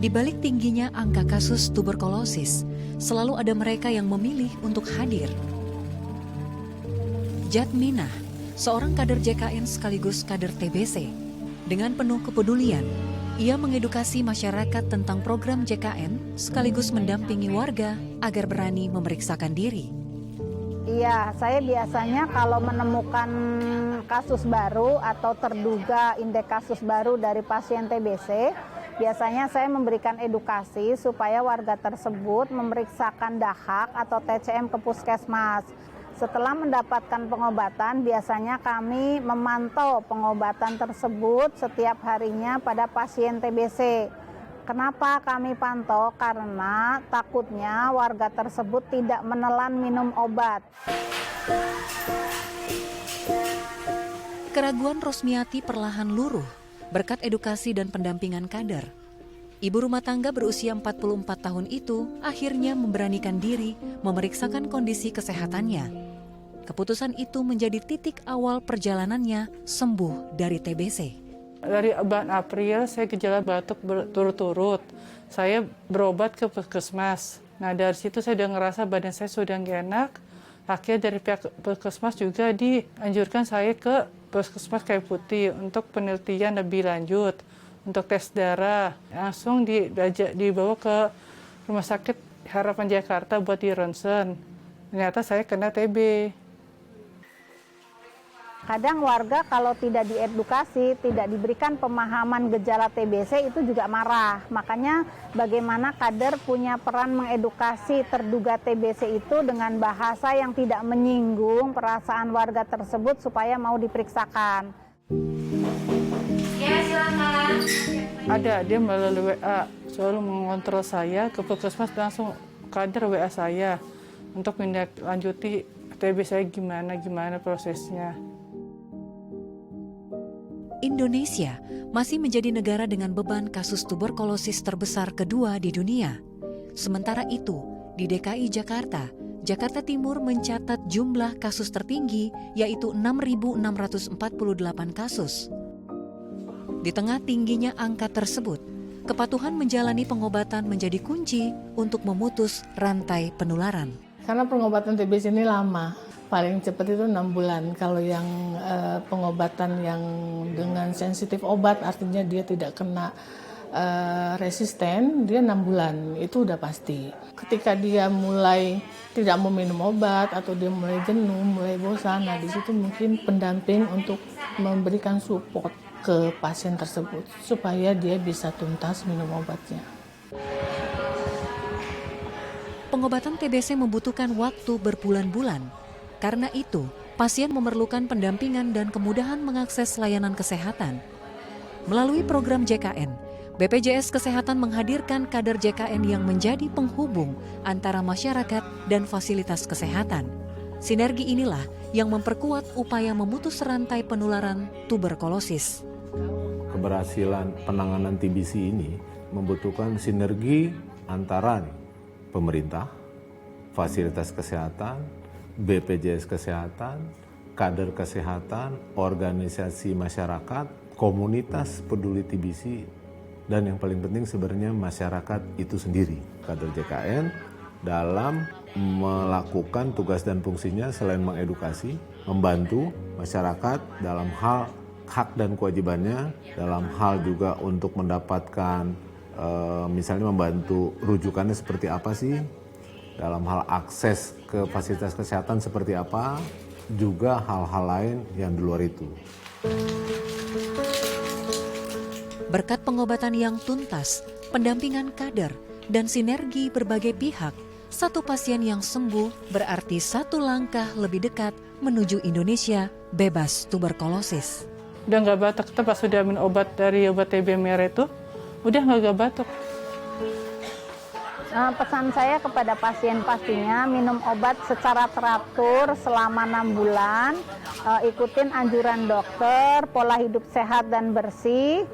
Di balik tingginya angka kasus tuberkulosis, selalu ada mereka yang memilih untuk hadir. Jatminah, seorang kader JKN sekaligus kader TBC, dengan penuh kepedulian, ia mengedukasi masyarakat tentang program JKN sekaligus mendampingi warga agar berani memeriksakan diri. Iya, saya biasanya kalau menemukan kasus baru atau terduga indeks kasus baru dari pasien TBC, biasanya saya memberikan edukasi supaya warga tersebut memeriksakan dahak atau TCM ke puskesmas. Setelah mendapatkan pengobatan, biasanya kami memantau pengobatan tersebut setiap harinya pada pasien TBC. Kenapa kami pantau? Karena takutnya warga tersebut tidak menelan minum obat. Keraguan Rosmiati perlahan luruh berkat edukasi dan pendampingan kader. Ibu rumah tangga berusia 44 tahun itu akhirnya memberanikan diri memeriksakan kondisi kesehatannya. Keputusan itu menjadi titik awal perjalanannya sembuh dari TBC. Dari bulan April saya gejala batuk berturut-turut. Saya berobat ke puskesmas. Nah dari situ saya udah ngerasa badan saya sudah nggak enak. Akhirnya dari pihak puskesmas juga dianjurkan saya ke puskesmas Kayu Putih untuk penelitian lebih lanjut. Untuk tes darah. Langsung dibawa ke Rumah Sakit Harapan Jakarta buat di ronsen. Ternyata saya kena TB. Kadang warga kalau tidak diedukasi, tidak diberikan pemahaman gejala TBC itu juga marah. Makanya bagaimana kader punya peran mengedukasi terduga TBC itu dengan bahasa yang tidak menyinggung perasaan warga tersebut supaya mau diperiksakan. Ya, silakan. Ada, dia melalui WA selalu mengontrol saya ke puskesmas, langsung kader WA saya untuk menindaklanjuti TB saya gimana prosesnya. Indonesia masih menjadi negara dengan beban kasus tuberkulosis terbesar kedua di dunia. Sementara itu, di DKI Jakarta, Jakarta Timur mencatat jumlah kasus tertinggi yaitu 6.648 kasus. Di tengah tingginya angka tersebut, kepatuhan menjalani pengobatan menjadi kunci untuk memutus rantai penularan. Karena pengobatan TBC ini lama, paling cepat itu 6 bulan. Kalau yang pengobatan yang dengan sensitif obat, artinya dia tidak kena resisten, dia 6 bulan, itu udah pasti. Ketika dia mulai tidak mau minum obat atau dia mulai jenuh, mulai bosan, nah di situ mungkin pendamping untuk memberikan support ke pasien tersebut supaya dia bisa tuntas minum obatnya. Pengobatan TBC membutuhkan waktu berbulan-bulan. Karena itu, pasien memerlukan pendampingan dan kemudahan mengakses layanan kesehatan. Melalui program JKN, BPJS Kesehatan menghadirkan kader JKN yang menjadi penghubung antara masyarakat dan fasilitas kesehatan. Sinergi inilah yang memperkuat upaya memutus rantai penularan tuberkulosis. Keberhasilan penanganan TBC ini membutuhkan sinergi antara pemerintah, fasilitas kesehatan, BPJS Kesehatan, kader kesehatan, organisasi masyarakat, komunitas peduli TBC, dan yang paling penting sebenarnya masyarakat itu sendiri. Kader JKN dalam melakukan tugas dan fungsinya selain mengedukasi, membantu masyarakat dalam hal hak dan kewajibannya, dalam hal juga untuk mendapatkan misalnya membantu rujukannya seperti apa sih, dalam hal akses ke fasilitas kesehatan seperti apa, juga hal-hal lain yang di luar itu. Berkat pengobatan yang tuntas, pendampingan kader, dan sinergi berbagai pihak, satu pasien yang sembuh berarti satu langkah lebih dekat menuju Indonesia bebas tuberkulosis. Udah nggak batuk, kita pas sudah minum obat dari obat TB merah itu, udah nggak batuk. Pesan saya kepada pasien pastinya minum obat secara teratur selama 6 bulan, ikutin anjuran dokter, pola hidup sehat dan bersih,